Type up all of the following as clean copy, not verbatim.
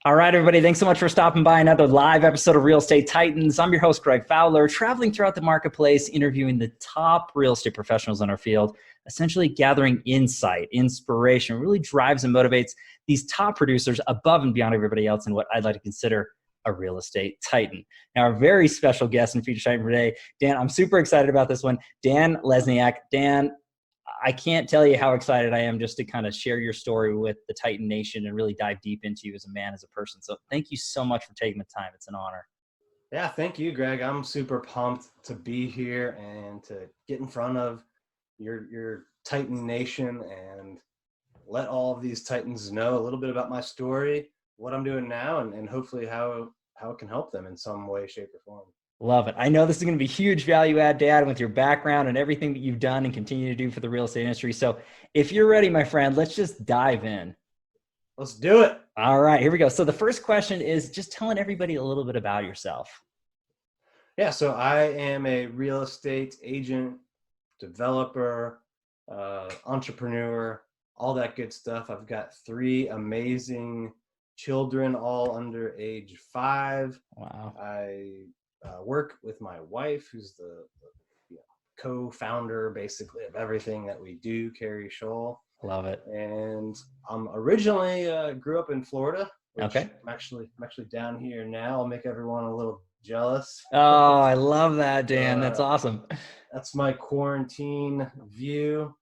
All right, everybody. Thanks so much for stopping by another live episode of Real Estate Titans. I'm your host, Greg Fowler, traveling throughout the marketplace, interviewing the top real estate professionals in our field, essentially gathering insight, inspiration, really drives and motivates these top producers above and beyond everybody else in what I'd like to consider a real estate titan. Now, our very special guest and feature titan today, Dan, I'm super excited about this one, Dan Lesniak. Dan, I can't tell you how excited I am just to kind of share your story with the Titan Nation and really dive deep into you as a man, as a person. So thank you so much for taking the time. It's an honor. Yeah, thank you, Greg. I'm super pumped to be here and to get in front of your Titan Nation and let all of these Titans know a little bit about my story, what I'm doing now, and hopefully how it can help them in some way, shape, or form. Love it. I know this is going to be huge value add, Dad, with your background and everything that you've done and continue to do for the real estate industry. So if you're ready, my friend, let's just dive in. Let's do it. All right, here we go. So the first question is just telling everybody a little bit about yourself. Yeah, so I am a real estate agent, developer, entrepreneur, all that good stuff. I've got 3 amazing children, all under age 5. Wow. I work with my wife, who's the co-founder basically of everything that we do, Carrie Scholl. Love it. And I'm originally grew up in Florida, which Okay. I'm actually down here now. I'll make everyone a little jealous. Oh, I love that, Dan. That's awesome. That's my quarantine view.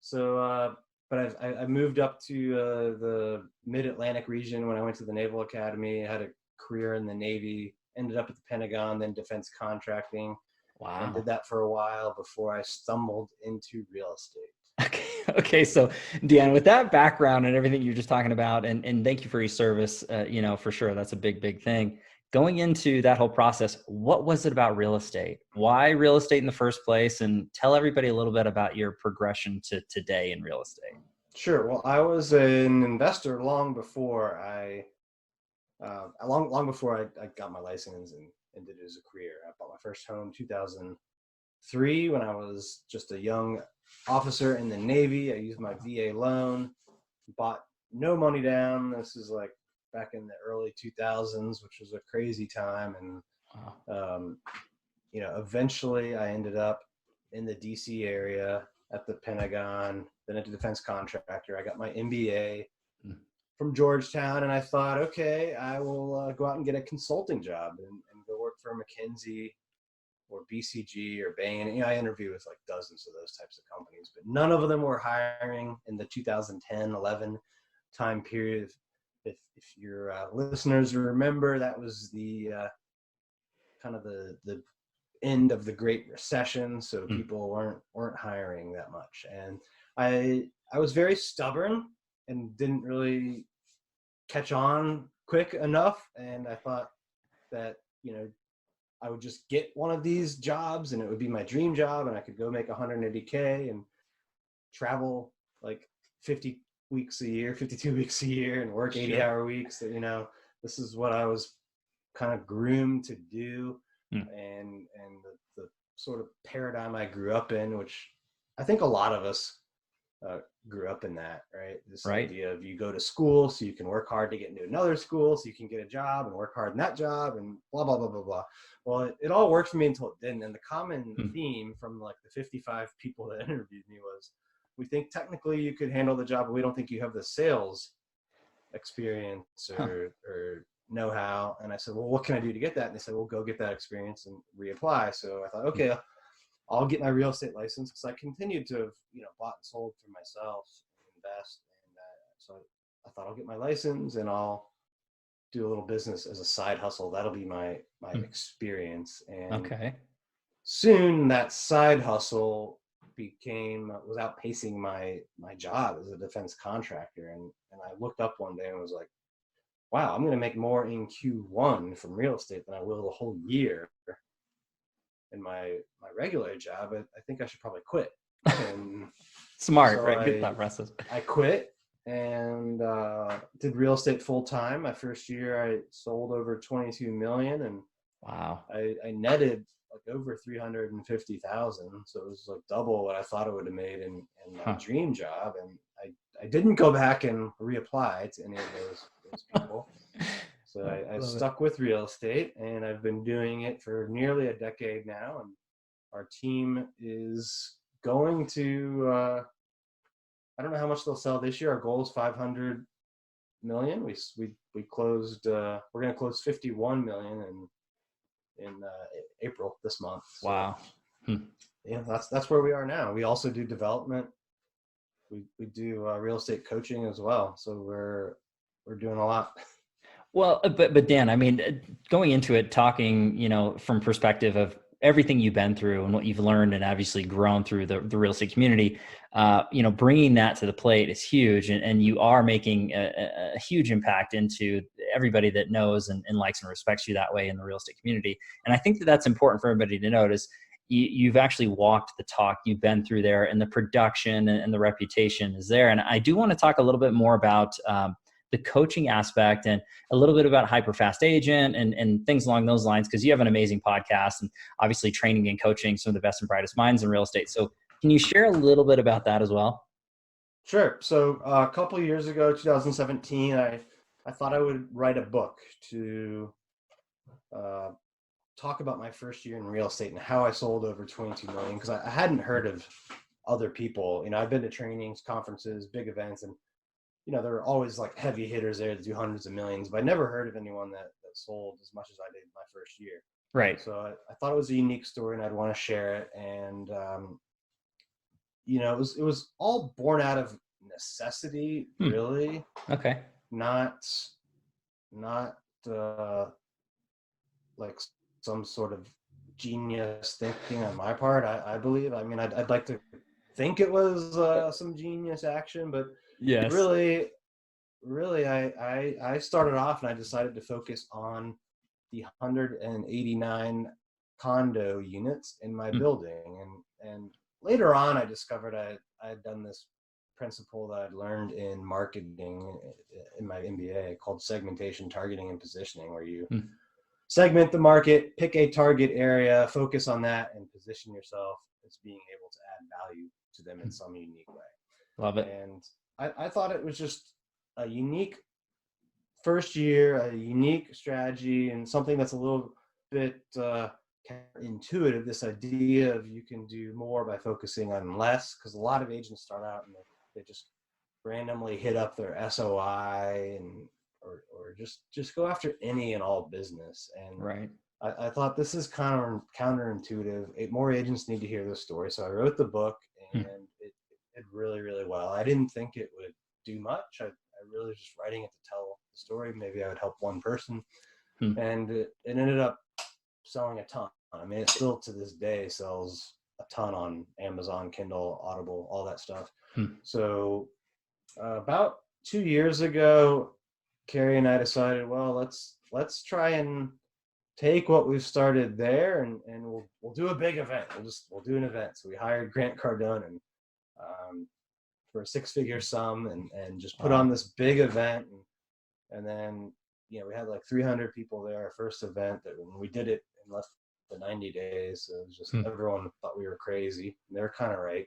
So, but I moved up to the Mid-Atlantic region when I went to the Naval Academy. I had a career in the Navy, ended up at the Pentagon, then defense contracting. Wow. And did that for a while before I stumbled into real estate. Okay. So, Dan, with that background and everything you're just talking about, and thank you for your service, for sure, that's a big thing. Going into that whole process, what was it about real estate? Why real estate in the first place? And tell everybody a little bit about your progression to today in real estate. Sure. Well, I was an investor long before I got my license and did it as a career. I bought my first home in 2003 when I was just a young officer in the Navy. I used my VA loan, bought no money down. This is like back in the early 2000s, which was a crazy time. And, Wow. Eventually I ended up in the DC area at the Pentagon, then at the defense contractor. I got my MBA from Georgetown, and I thought, okay, I will go out and get a consulting job and go work for McKinsey or BCG or Bain. I interviewed with like dozens of those types of companies, but none of them were hiring in the 2010-11 time period. If your listeners remember, that was the kind of the end of the Great Recession, so people weren't hiring that much. And I was very stubborn and didn't really catch on quick enough, and I thought that I would just get one of these jobs and it would be my dream job, and I could go make 180K and travel like 50 weeks a year, 52 weeks a year, and work 80-hour weeks. This is what I was kind of groomed to do. And the sort of paradigm I grew up in, which I think a lot of us grew up in that, right? This idea of you go to school so you can work hard to get into another school so you can get a job and work hard in that job and blah, blah, blah, blah, blah. Well, it all worked for me until it didn't. And the common theme from like the 55 people that interviewed me was, we think technically you could handle the job, but we don't think you have the sales experience or know-how. And I said, well, what can I do to get that? And they said, well, go get that experience and reapply. So I thought, okay, I'll get my real estate license, because I continued to have, bought and sold for myself and invest. And so I thought, I'll get my license and I'll do a little business as a side hustle. That'll be my experience. And soon that side hustle was outpacing my job as a defense contractor. And I looked up one day and was like, wow, I'm going to make more in Q1 from real estate than I will the whole year in my regular job. I think I should probably quit. And Smart, so right? Good thought process. I quit and did real estate full time. My first year, I sold over 22 million, and wow, I netted like over 350,000. So it was like double what I thought I would have made in my dream job. And I didn't go back and reapply to any of those those people. So I've Love it. stuck with real estate, and I've been doing it for nearly a decade now. And our team is going to, I don't know how much they'll sell this year. Our goal is 500 million. We closed, we're going to close 51 million in April this month. So, Wow. yeah, that's where we are now. We also do development. We do real estate coaching as well. So we're doing a lot. Well, but Dan, I mean, going into it, talking, from perspective of everything you've been through and what you've learned and obviously grown through the real estate community, bringing that to the plate is huge. And you are making a huge impact into everybody that knows and likes and respects you that way in the real estate community. And I think that that's important for everybody to notice. You've actually walked the talk, you've been through there, and the production and the reputation is there. And I do want to talk a little bit more about the coaching aspect and a little bit about Hyperfast Agent and things along those lines, because you have an amazing podcast and obviously training and coaching some of the best and brightest minds in real estate. So can you share a little bit about that as well? Sure. So a couple of years ago, 2017, I thought I would write a book to talk about my first year in real estate and how I sold over 22 million, because I hadn't heard of other people. I've been to trainings, conferences, big events, and there are always like heavy hitters there that do hundreds of millions, but I never heard of anyone that sold as much as I did my first year. Right. So I thought it was a unique story and I'd want to share it. And, it was all born out of necessity, really. Okay. Not like some sort of genius thinking on my part. I believe, I'd like to think it was some genius action, but yes, really I started off and I decided to focus on the 189 condo units in my building. And later on I discovered I had done this principle that I'd learned in marketing in my MBA called segmentation, targeting, and positioning, where you segment the market, pick a target area, focus on that, and position yourself as being able to add value to them in some unique way. Love it. And I thought it was just a unique first year, a unique strategy, and something that's a little bit intuitive, this idea of you can do more by focusing on less, because a lot of agents start out and they just randomly hit up their SOI or just go after any and all business. And right. I thought this is kind of counterintuitive. More agents need to hear this story. So I wrote the book, and it did really, really well. I didn't think it would do much. I really was just writing it to tell the story. Maybe I would help one person. And it ended up selling a ton. It still to this day sells a ton on Amazon, Kindle, Audible, all that stuff. So about 2 years ago, Carrie and I decided, well, let's try and take what we've started there and we'll do a big event. We'll do an event. So we hired Grant Cardone and for a 6-figure sum and just put on this big event. And then, we had like 300 people there, our first event, that when we did it in less than 90 days. So it was just, everyone thought we were crazy. And they were kind of right.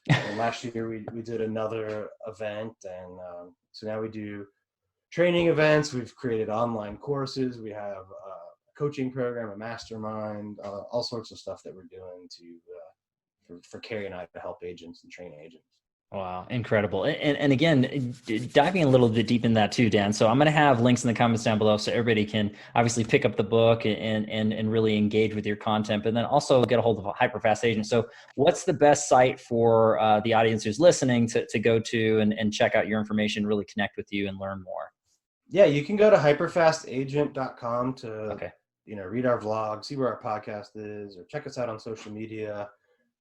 And last year we did another event. And so now we do training events. We've created online courses. We have a coaching program, a mastermind, all sorts of stuff that we're doing for Carrie and I to help agents and train agents. Wow. Incredible. And again, diving a little bit deep in that too, Dan. So I'm going to have links in the comments down below so everybody can obviously pick up the book and really engage with your content, but then also get a hold of a Hyperfast Agent. So what's the best site for the audience who's listening to go to and check out your information, really connect with you and learn more? Yeah, you can go to hyperfastagent.com to read our vlog, see where our podcast is, or check us out on social media.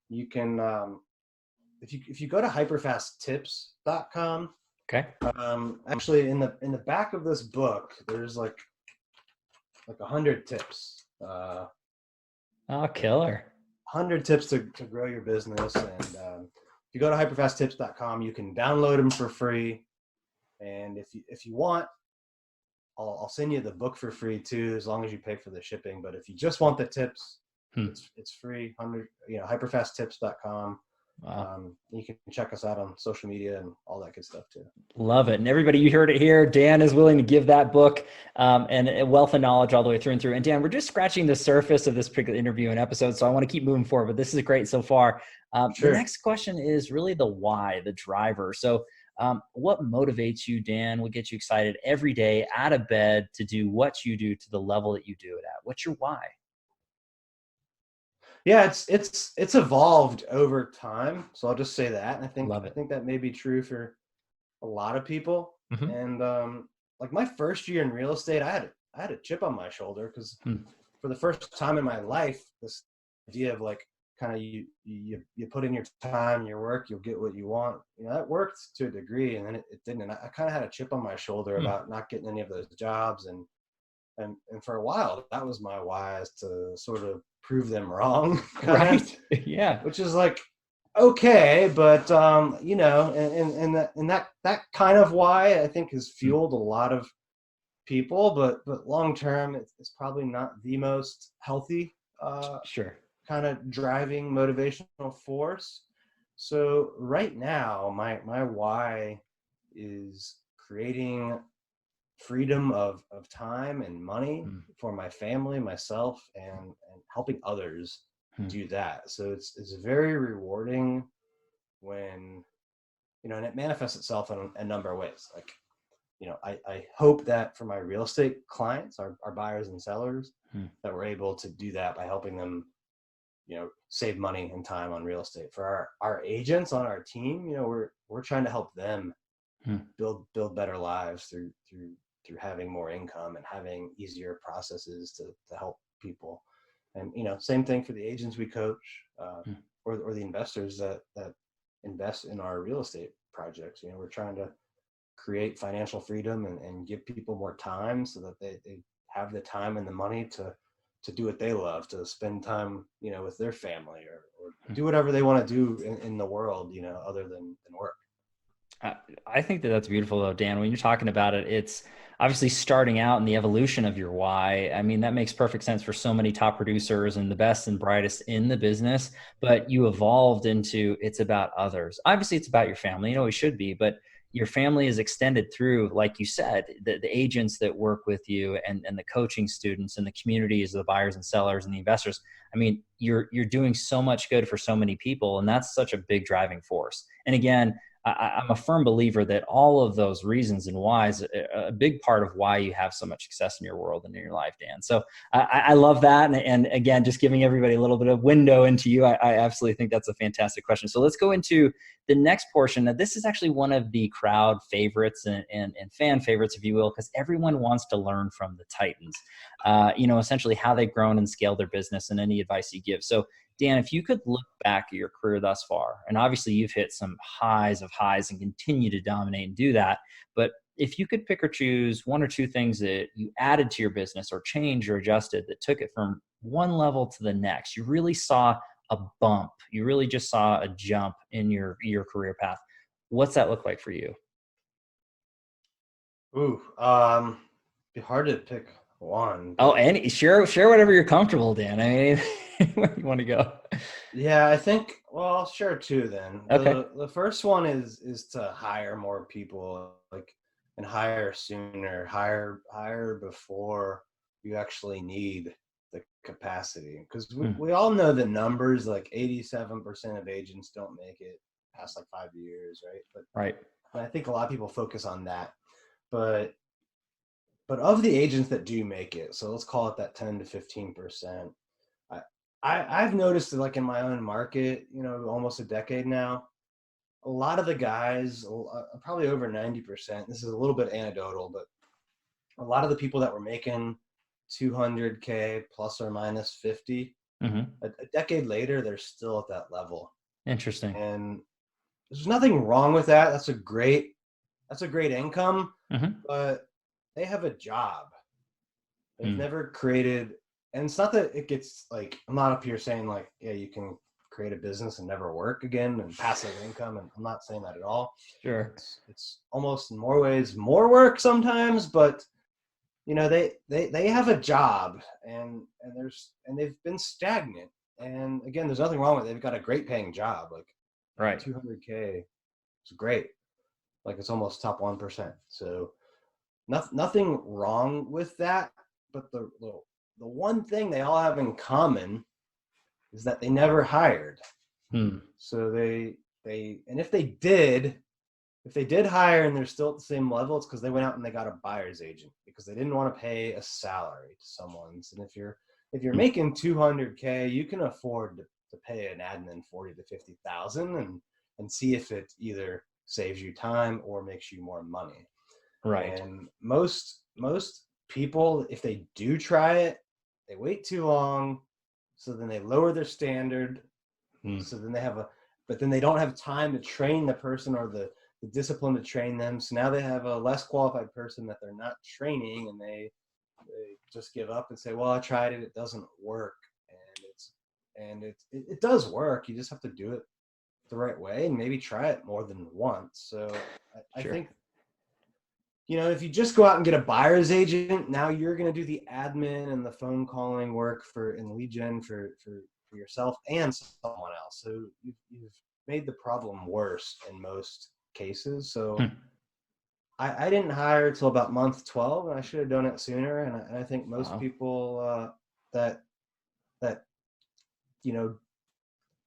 You can if you go to hyperfasttips.com, actually in the back of this book there's like 100 tips. Killer. 100 tips to grow your business. And if you go to hyperfasttips.com, you can download them for free. And if you want, I'll send you the book for free too, as long as you pay for the shipping. But if you just want the tips, it's free. Hyperfasttips.com. Wow. You can check us out on social media and all that good stuff too. Love it. And everybody, you heard it here. Dan is willing to give that book and a wealth of knowledge all the way through and through. And Dan, we're just scratching the surface of this particular interview and episode, so I want to keep moving forward, but this is great so far. The Sure. next question is really the why, the driver. So what motivates you, Dan? What gets you excited every day out of bed to do what you do to the level that you do it at? What's your why? Yeah, it's evolved over time. So I'll just say that. And Love I it. think that may be true for a lot of people. Hmm. And like my first year in real estate, I had a chip on my shoulder because for the first time in my life, this idea of like kind of you put in your time, your work, you'll get what you want. You know, that worked to a degree, and then it didn't. And I kind of had a chip on my shoulder about not getting any of those jobs, and for a while that was my why, is to sort of prove them wrong. Right. Yeah. Which is like okay, but you know, and that kind of why I think has fueled a lot of people, but long term it's probably not the most healthy Sure. kind of driving motivational force. So right now my why is creating freedom of time and money for my family, myself, and helping others do that. So it's very rewarding when, you know, and it manifests itself in a number of ways. Like, you know, I hope that for my real estate clients, our buyers and sellers, that we're able to do that by helping them, you know, save money and time on real estate. For our agents on our team, you know, we're trying to help them build better lives through having more income and having easier processes to help people. And, you know, same thing for the agents we coach, or the investors that invest in our real estate projects. You know, we're trying to create financial freedom and give people more time so that they have the time and the money to do what they love, to spend time, you know, with their family, or do whatever they want to do in the world, you know, other than work. I think that that's beautiful, though, Dan. When you're talking about it, it's obviously starting out in the evolution of your why. I mean, that makes perfect sense for so many top producers and the best and brightest in the business. But you evolved into it's about others. Obviously, it's about your family. You know, it should be, but your family is extended through, like you said, the agents that work with you and the coaching students and the communities, the buyers and sellers and the investors. I mean, you're doing so much good for so many people, and that's such a big driving force. And again, I'm a firm believer that all of those reasons and whys, a big part of why you have so much success in your world and in your life, Dan. So I love that. And again, just giving everybody a little bit of window into you, I absolutely think that's a fantastic question. So let's go into the next portion. Now, this is actually one of the crowd favorites and fan favorites, if you will, because everyone wants to learn from the Titans, you know, essentially how they've grown and scaled their business and any advice you give. So Dan, if you could look back at your career thus far, and obviously you've hit some highs of highs and continue to dominate and do that, but if you could pick or choose one or two things that you added to your business or changed or adjusted that took it from one level to the next, you really saw a bump, you really just saw a jump in your career path. What's that look like for you? Ooh, be hard to pick one, Oh, but and share whatever you're comfortable, Dan. I mean, where you want to go? yeah, I think, well, I'll share two then. Okay. The first one is to hire more people, like, and hire sooner, hire before you actually need the capacity. Because we all know the numbers, like 87% of agents don't make it past like 5 years, right? Right. But I think a lot of people focus on that. But of the agents that do make it, so let's call it that 10 to 15%. I've noticed that, like, in my own market, you know, almost a decade now, a lot of the guys, probably over 90%, this is a little bit anecdotal, but a lot of the people that were making 200K plus or minus 50, a decade later, they're still at that level. Interesting. And there's nothing wrong with that. That's a great income, but they have a job. They've never created, and it's not that it gets, like, I'm not up here saying like, yeah, you can create a business and never work again and passive income, and I'm not saying that at all. Sure. It's almost in more ways more work sometimes, but you know, they have a job, and they've been stagnant. And again, there's nothing wrong with it. They've got a great paying job. Like, Right. 200K is great. Like it's almost top 1%. So nothing wrong with that. But the one thing they all have in common is that they never hired. So they and if they did hire and they're still at the same level, it's because they went out and they got a buyer's agent because they didn't want to pay a salary to someone's. And if you're making 200K, you can afford to pay an admin 40 to 50,000 and see if it either saves you time or makes you more money. Right. And most people, if they do try it, they wait too long. So then they lower their standard. So then but then they don't have time to train the person or the discipline to train them. So now they have a less qualified person that they're not training, and they just give up and say, well, I tried it. It doesn't work. And it does work. You just have to do it the right way and maybe try it more than once. So I think, if you just go out and get a buyer's agent, now you're going to do the admin and the phone calling work and lead gen for yourself and someone else. So you've made the problem worse in most cases. So I didn't hire till about month 12, and I should have done it sooner. And I think most people that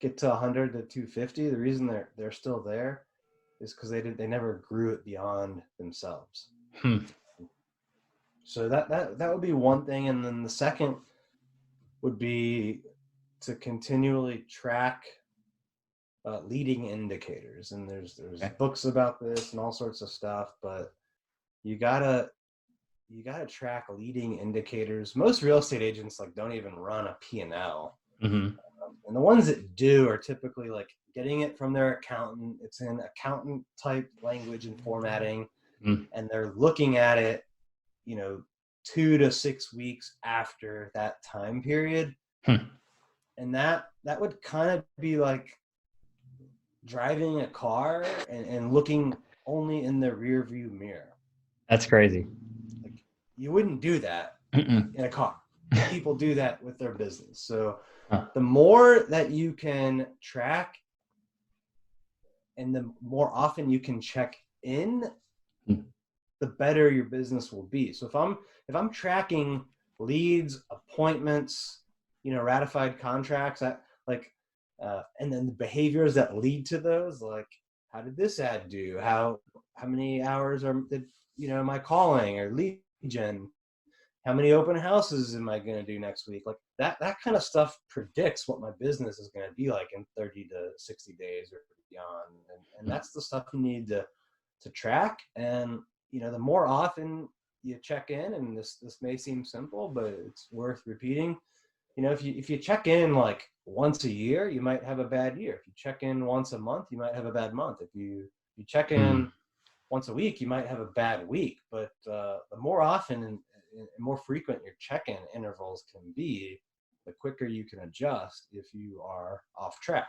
get to 100 to 250, the reason they're still there is because they never grew it beyond themselves. So that would be one thing. And then the second would be to continually track leading indicators. And there's books about this and all sorts of stuff, but you gotta track leading indicators. Most real estate agents don't even run a P&L. And the ones that do are typically getting it from their accountant. It's in accountant type language and formatting, and they're looking at it 2 to 6 weeks after that time period. And that would kind of be like driving a car and looking only in the rear view mirror. That's crazy. You wouldn't do that in a car. People do that with their business. So the more that you can track and the more often you can check in, the better your business will be. So if I'm tracking leads, appointments, ratified contracts, and then the behaviors that lead to those, how did this ad do? How many hours am I calling or lead gen? How many open houses am I going to do next week? That kind of stuff predicts what my business is going to be like in 30 to 60 days or beyond. And that's the stuff you need to track. And, the more often you check in, and this may seem simple, but it's worth repeating. If you check in once a year, you might have a bad year. If you check in once a month, you might have a bad month. If you check in once a week, you might have a bad week. But the more often and more frequent your check-in intervals can be, the quicker you can adjust if you are off track.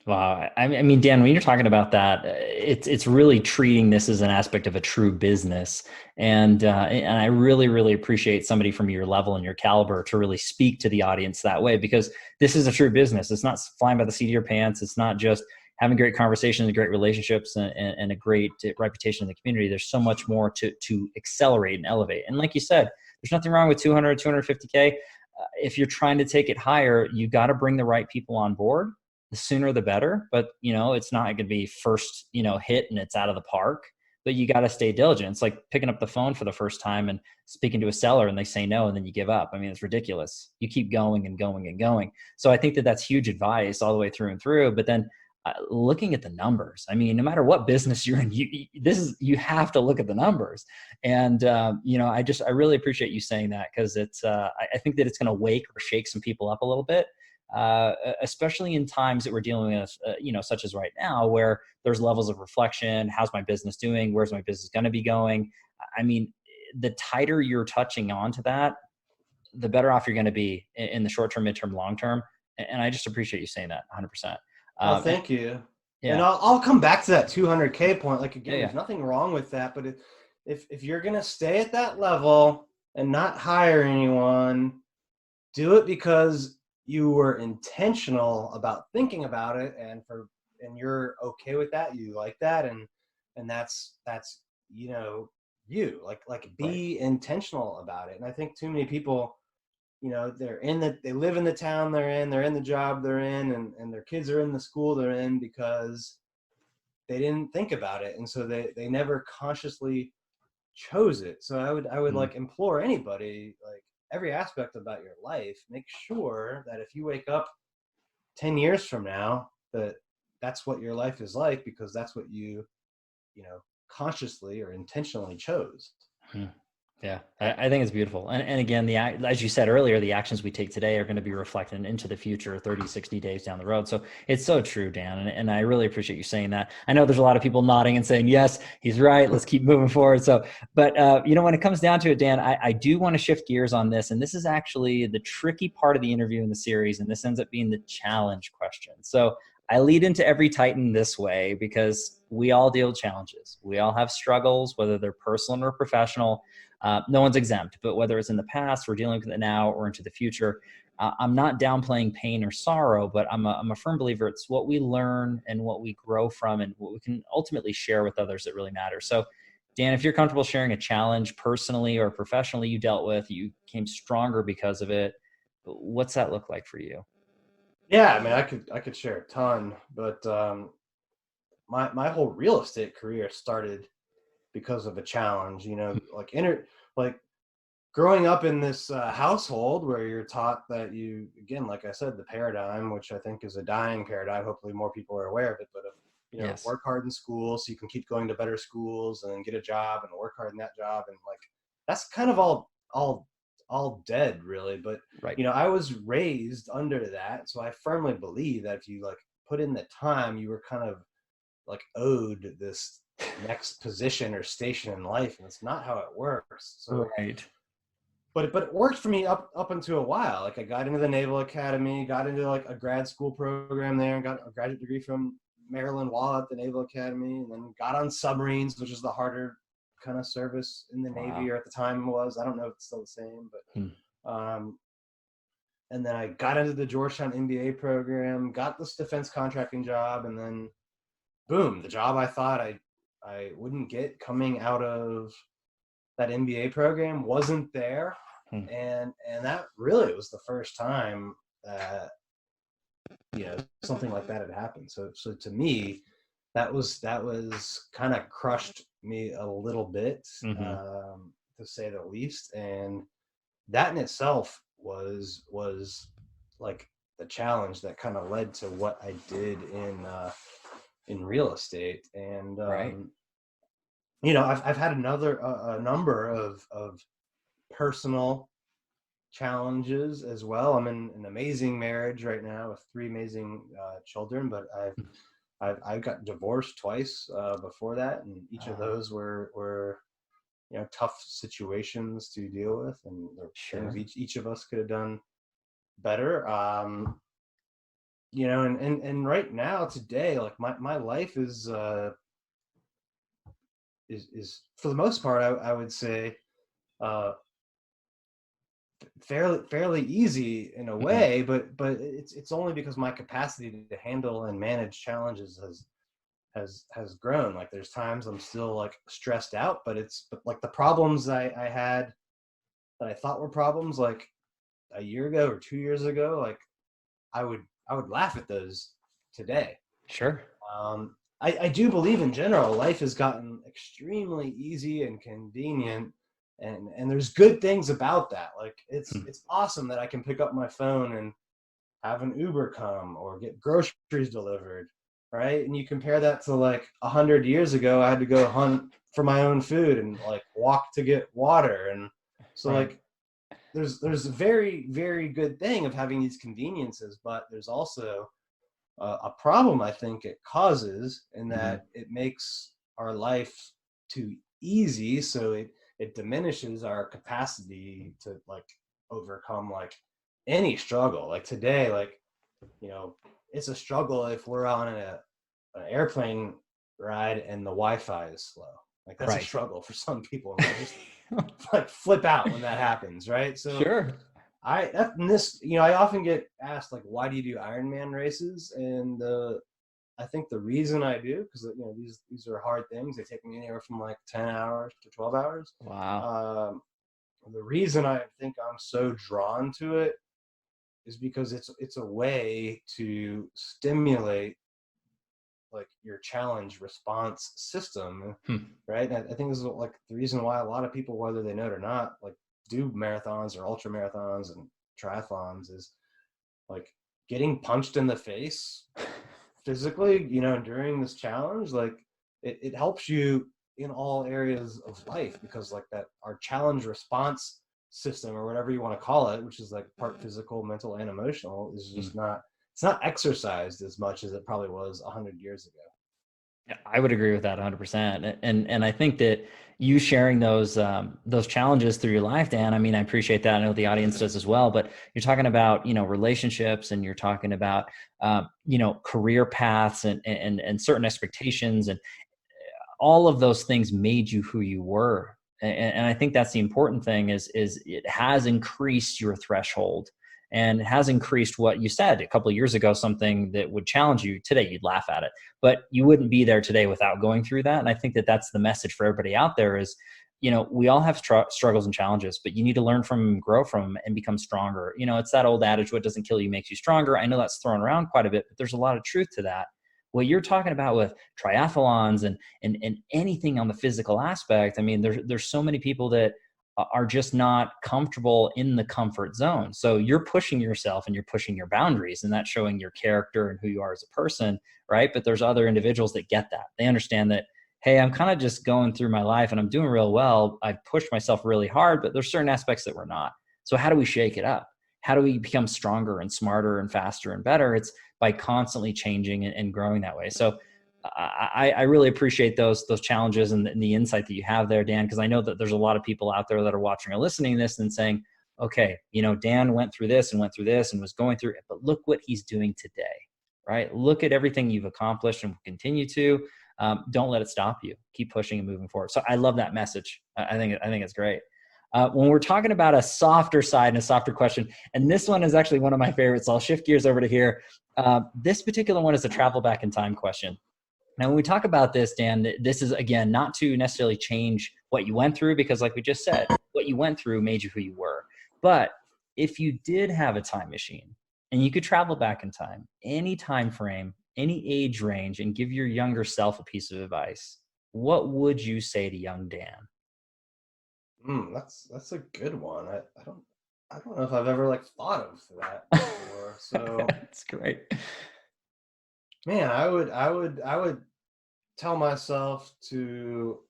Wow. I mean, Dan, when you're talking about that, it's really treating this as an aspect of a true business. And I really, really appreciate somebody from your level and your caliber to really speak to the audience that way, because this is a true business. It's not flying by the seat of your pants. It's not just having great conversations and great relationships and a great reputation in the community. There's so much more to accelerate and elevate. And like you said, there's nothing wrong with 200, 250K. If you're trying to take it higher, you got to bring the right people on board. The sooner the better, but it's not going to be first, hit and it's out of the park, but you got to stay diligent. It's like picking up the phone for the first time and speaking to a seller and they say no, and then you give up. I mean, it's ridiculous. You keep going and going and going. So I think that's huge advice all the way through and through. But then looking at the numbers, I mean, no matter what business you're in, you have to look at the numbers. And, I really appreciate you saying that, because it's, I think that it's going to wake or shake some people up a little bit. Especially in times that we're dealing with, such as right now, where there's levels of reflection. How's my business doing? Where's my business going to be going? I mean, the tighter you're touching on to that, the better off you're going to be in the short term, midterm, long term. And I just appreciate you saying that 100%. Well, thank you. Yeah. And I'll come back to that 200K point. There's nothing wrong with that, but if you're going to stay at that level and not hire anyone, do it because you were intentional about thinking about it, and you're okay with that, you like that, and that's you like be intentional about it. And I think too many people, they live in the town they're in the job they're in, and their kids are in the school they're in because they didn't think about it, and so they never consciously chose it. So I would like implore anybody, like, every aspect about your life, make sure that if you wake up 10 years from now, that's what your life is like, because that's what consciously or intentionally chose. Yeah, I think it's beautiful. And again, as you said earlier, the actions we take today are going to be reflected into the future 30, 60 days down the road. So it's so true, Dan. And I really appreciate you saying that. I know there's a lot of people nodding and saying, yes, he's right. Let's keep moving forward. So, but when it comes down to it, Dan, I do want to shift gears on this. And this is actually the tricky part of the interview in the series. And this ends up being the challenge question. So I lead into every Titan this way because we all deal with challenges. We all have struggles, whether they're personal or professional. No one's exempt, but whether it's in the past, we're dealing with it now, or into the future, I'm not downplaying pain or sorrow, but I'm a firm believer it's what we learn and what we grow from and what we can ultimately share with others that really matters. So, Dan, if you're comfortable sharing a challenge personally or professionally you dealt with, you came stronger because of it, what's that look like for you? Yeah, I mean, I could share a ton, but my whole real estate career started because of a challenge. Like growing up in this household where you're taught that again, like I said, the paradigm, which I think is a dying paradigm. Hopefully, more people are aware of it. But Yes. work hard in school so you can keep going to better schools and then get a job and work hard in that job, and like that's kind of all dead, really. But Right. I was raised under that, so I firmly believe that if you like put in the time, you were kind of like owed this next position or station in life, and it's not how it works. So Right. but it worked for me up until a while. Like I got into the Naval Academy, got into like a grad school program there, and got a graduate degree from Maryland while at the Naval Academy, and then got on submarines, which is the harder kind of service in the Navy, or at the time was. I don't know if it's still the same, but and then I got into the Georgetown MBA program, got this defense contracting job, and then boom, the job I thought I wouldn't get coming out of that MBA program wasn't there. And that really was the first time that something like that had happened. So to me, that was kind of crushed me a little bit, to say the least. And that in itself was like the challenge that kind of led to what I did in real estate. And Right. I've had a number of personal challenges as well. I'm in an amazing marriage right now with 3 amazing children, but I got divorced twice before that, and each of those were tough situations to deal with, and there were things each of us could have done better. And right now today, like my life is for the most part, I would say fairly easy in a way, but it's only because my capacity to handle and manage challenges has grown. Like there's times I'm still like stressed out, but like the problems I had that I thought were problems like a year ago or 2 years ago, like I would laugh at those today. Sure. I do believe in general, life has gotten extremely easy and convenient, and there's good things about that. Like it's awesome that I can pick up my phone and have an Uber come or get groceries delivered, right? And you compare that to like 100 years ago, I had to go hunt for my own food and like walk to get water. And so like there's a very, very good thing of having these conveniences, but there's also a problem I think it causes, in that it makes our life too easy. So it diminishes our capacity to like overcome like any struggle. Like today, like, it's a struggle if we're on an airplane ride and the Wi-Fi is slow. Like that's a struggle for some people. And they just like flip out when that happens, right? So sure. I often get asked, like, why do you do Ironman races? And I think the reason I do, because these are hard things. They take me anywhere from like 10 hours to 12 hours. Wow. The reason I think I'm so drawn to it is because it's a way to stimulate like your challenge response system, right? And I think this is like the reason why a lot of people, whether they know it or not, like do marathons or ultra marathons and triathlons, is like getting punched in the face physically, during this challenge. Like it helps you in all areas of life, because like that, our challenge response system, or whatever you want to call it, which is like part physical, mental, and emotional, is just it's not exercised as much as it probably was 100 years ago. Yeah, I would agree with that 100%. And I think that you sharing those challenges through your life, Dan, I mean, I appreciate that. I know the audience does as well, but you're talking about, relationships, and you're talking about, career paths and certain expectations, and all of those things made you who you were. And I think that's the important thing is it has increased your threshold, and it has increased what you said a couple of years ago, something that would challenge you today, you'd laugh at it, but you wouldn't be there today without going through that. And I think that that's the message for everybody out there is, we all have struggles and challenges, but you need to learn from them, grow from them, and become stronger. It's that old adage, what doesn't kill you makes you stronger. I know that's thrown around quite a bit, but there's a lot of truth to that. What you're talking about with triathlons and anything on the physical aspect, I mean, there's so many people that are just not comfortable in the comfort zone. So you're pushing yourself and you're pushing your boundaries, and that's showing your character and who you are as a person, right? But there's other individuals that get that. They understand that, hey, I'm kind of just going through my life and I'm doing real well. I've pushed myself really hard, but there's certain aspects that we're not. So how do we shake it up? How do we become stronger and smarter and faster and better? It's by constantly changing and growing that way. So I really appreciate those challenges and the insight that you have there, Dan, because I know that there's a lot of people out there that are watching or listening to this and saying, okay, Dan went through this and was going through it, but look what he's doing today, right? Look at everything you've accomplished and will continue to. Don't let it stop you. Keep pushing and moving forward. So I love that message. I think it's great. When we're talking about a softer side and a softer question, and this one is actually one of my favorites, so I'll shift gears over to here. This particular one is a travel back in time question. Now, when we talk about this, Dan, this is, again, not to necessarily change what you went through, because like we just said, what you went through made you who you were. But if you did have a time machine and you could travel back in time, any time frame, any age range, and give your younger self a piece of advice, what would you say to young Dan? That's a good one. I don't know if I've ever like thought of that before. So that's great. Man, I would tell myself to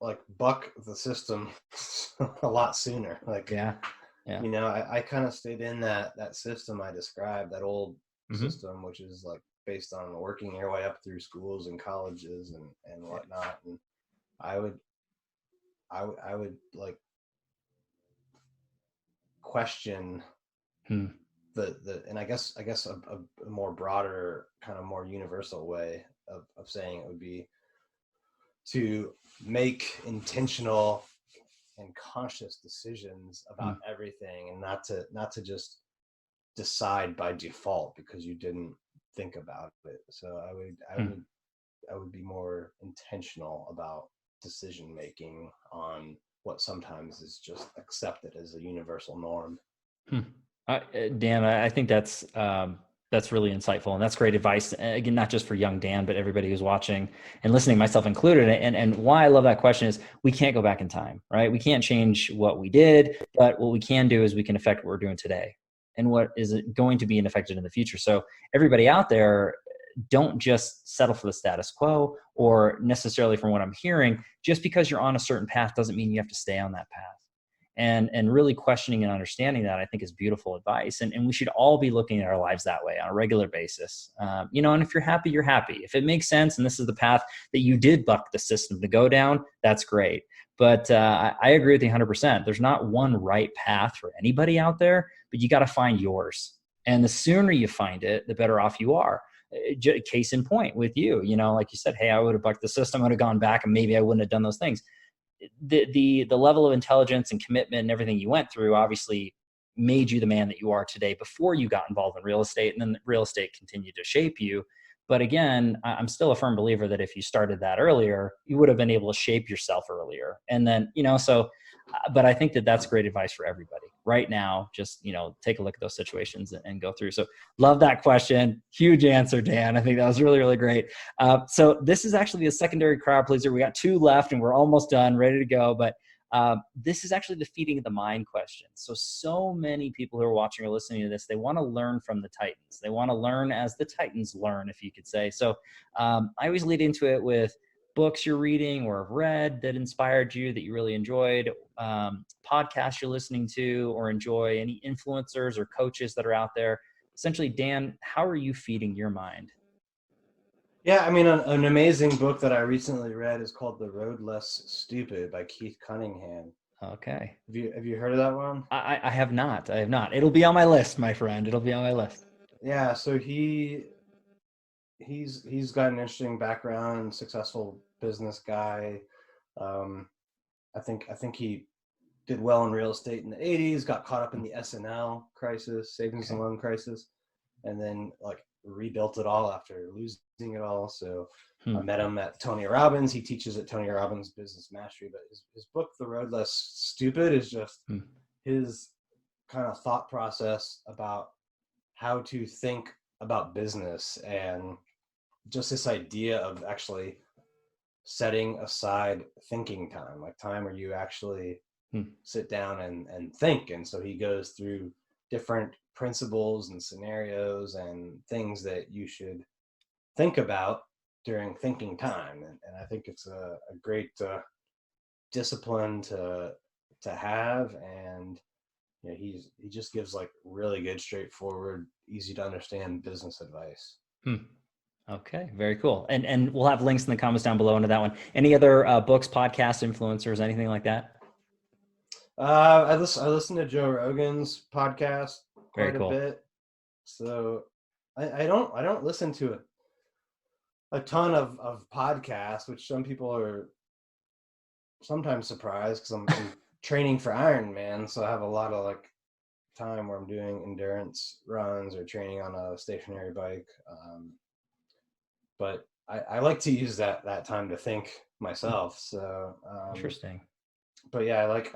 like buck the system a lot sooner. Like, yeah. I kind of stayed in that system I described, that old system, which is like based on working your way up through schools and colleges and whatnot. And I would like question and I guess a more broader, kind of more universal way of saying it would be to make intentional and conscious decisions about everything, and not to just decide by default because you didn't think about it. So I would be more intentional about decision making on what sometimes is just accepted as a universal norm. Dan, I think that's really insightful, and that's great advice. Again, not just for young Dan, but everybody who's watching and listening, myself included. And why I love that question is we can't go back in time, right? We can't change what we did, but what we can do is we can affect what we're doing today and what is going to be affected in the future. So everybody out there, don't just settle for the status quo, or necessarily, from what I'm hearing, just because you're on a certain path doesn't mean you have to stay on that path. And really questioning and understanding that, I think, is beautiful advice. And we should all be looking at our lives that way on a regular basis. And if you're happy, you're happy. If it makes sense and this is the path that you did buck the system to go down, that's great. But I agree with you 100%. There's not one right path for anybody out there, but you got to find yours. And the sooner you find it, the better off you are. Case in point with you, like you said, hey, I would have bucked the system, I would have gone back, and maybe I wouldn't have done those things. The level of intelligence and commitment and everything you went through, obviously made you the man that you are today before you got involved in real estate, and then real estate continued to shape you. But again, I'm still a firm believer that if you started that earlier, you would have been able to shape yourself earlier. And then, but I think that that's great advice for everybody right now. Just, take a look at those situations and go through. So love that question. Huge answer, Dan. I think that was really, really great. So this is actually the secondary crowd pleaser. We got 2 left and we're almost done, ready to go. But this is actually the feeding of the mind question. So many people who are watching or listening to this, they want to learn from the Titans. They want to learn as the Titans learn, if you could say. So I always lead into it with books you're reading or have read that inspired you, that you really enjoyed, podcasts you're listening to or enjoy, any influencers or coaches that are out there. Essentially, Dan, how are you feeding your mind? Yeah, I mean, an amazing book that I recently read is called The Road Less Stupid by Keith Cunningham. Okay. Have you heard of that one? I have not. I have not. It'll be on my list, my friend. It'll be on my list. Yeah, so he's got an interesting background, successful business guy. I think he did well in real estate in the 80s, got caught up in the S&L crisis, savings and loan crisis, and then like rebuilt it all after losing it all. So I met him at Tony Robbins. He teaches at Tony Robbins Business Mastery, but his book, The Road Less Stupid, is just his kind of thought process about how to think about business, and just this idea of actually setting aside thinking time, like time where you actually sit down and think. And so he goes through different principles and scenarios and things that you should think about during thinking time. And I think it's a great discipline to have. And he just gives like really good, straightforward, easy to understand business advice. Okay, very cool. And we'll have links in the comments down below into that one. Any other books, podcasts, influencers, anything like that? I listen to Joe Rogan's podcast quite Very cool. a bit. So I don't listen to a ton of podcasts, which some people are sometimes surprised, because I'm training for Ironman, so I have a lot of like time where I'm doing endurance runs or training on a stationary bike. But I like to use that time to think myself. So Interesting. But yeah, I like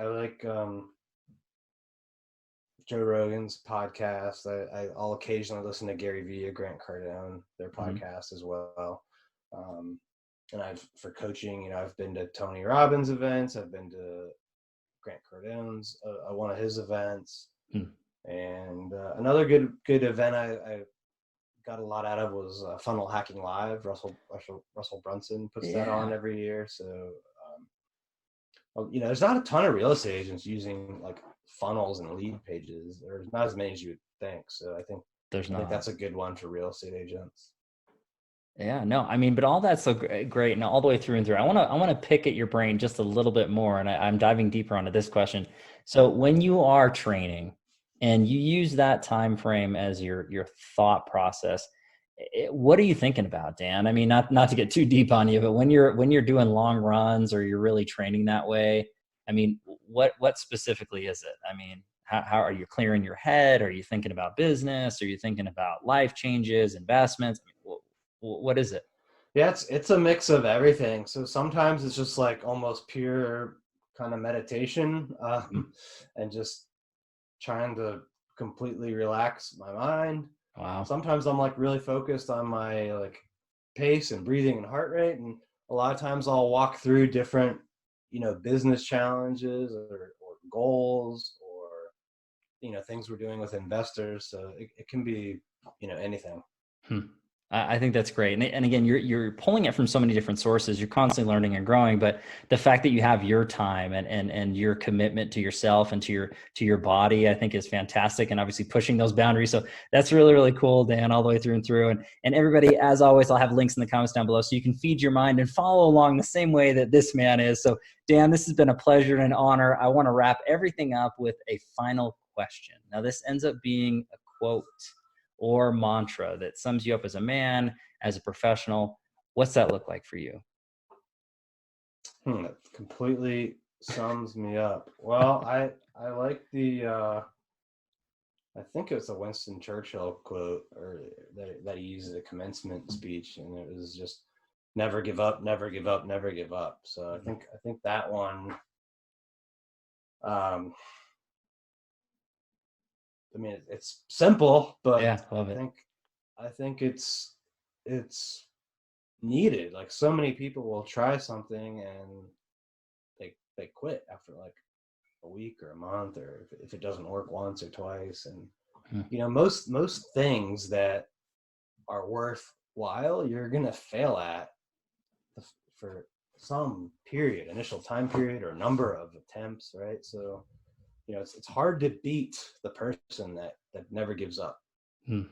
Joe Rogan's podcast. I'll occasionally listen to Gary Vee or Grant Cardone, their podcast as well. And for coaching, I've been to Tony Robbins events. I've been to Grant Cardone's, one of his events. And another good event I got a lot out of was Funnel Hacking Live. Russell Brunson puts that on every year. So, there's not a ton of real estate agents using like funnels and lead pages. There's not as many as you would think. So I think that's a good one for real estate agents. Yeah, no, I mean, but all that's so great, and all the way through and through. I want to pick at your brain just a little bit more, and I'm diving deeper onto this question. So when you are training and you use that time frame as your thought process, what are you thinking about, Dan? I mean, not to get too deep on you, but when you're doing long runs or you're really training that way, I mean, what specifically is it? I mean, how are you clearing your head? Are you thinking about business? Are you thinking about life changes, investments? I mean, what is it? Yeah, it's a mix of everything. So sometimes it's just like almost pure kind of meditation, and just trying to completely relax my mind. Wow. Sometimes I'm like really focused on my like pace and breathing and heart rate, and a lot of times I'll walk through different business challenges or goals, or things we're doing with investors. So it can be anything. I think that's great. And again, you're pulling it from so many different sources. You're constantly learning and growing, but the fact that you have your time and your commitment to yourself and to your body, I think is fantastic. And obviously pushing those boundaries. So that's really, really cool, Dan, all the way through and through. And everybody, as always, I'll have links in the comments down below so you can feed your mind and follow along the same way that this man is. So Dan, this has been a pleasure and an honor. I want to wrap everything up with a final question. Now this ends up being a quote or mantra that sums you up as a man, as a professional. What's that look like for you? It completely sums me up. Well, I like the I think it was a Winston Churchill quote, or that he used at a commencement speech, and it was just never give up, never give up, never give up. So I think that one. I mean, it's simple, but Yeah, love it. I think it's needed. Like, so many people will try something and they quit after like a week or a month, or if it doesn't work once or twice. And most things that are worthwhile, you're gonna fail at for some period, initial time period or number of attempts, right? So it's hard to beat the person that never gives up. Hmm.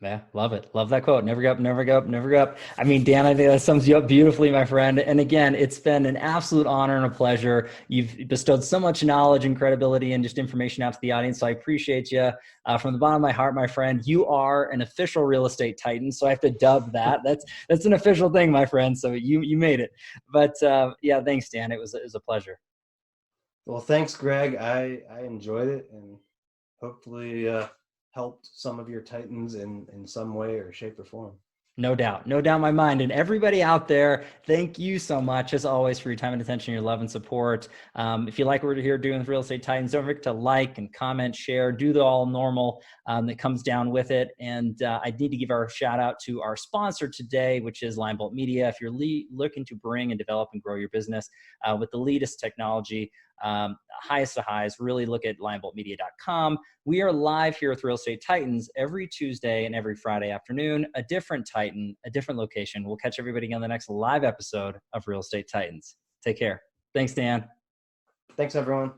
Yeah, love it. Love that quote. Never give up, never give up, never give up. I mean, Dan, I think that sums you up beautifully, my friend. And again, it's been an absolute honor and a pleasure. You've bestowed so much knowledge and credibility and just information out to the audience. So I appreciate you from the bottom of my heart, my friend. You are an official real estate titan. So I have to dub that. That's an official thing, my friend. So you made it. But yeah, thanks, Dan. It was a pleasure. Well, thanks, Greg. I enjoyed it, and hopefully helped some of your titans in some way or shape or form. No doubt in my mind. And everybody out there, thank you so much, as always, for your time and attention, your love and support. If you like what we're here doing with Real Estate Titans, don't forget to like and comment, share, do the all normal that comes down with it. And I need to give our shout out to our sponsor today, which is Limebolt Media. If you're looking to bring and develop and grow your business with the latest technology, highest of highs, really look at lineboltmedia.com. We are live here with Real Estate Titans every Tuesday and every Friday afternoon, a different Titan, a different location. We'll catch everybody on the next live episode of Real Estate Titans. Take care. Thanks, Dan. Thanks, everyone.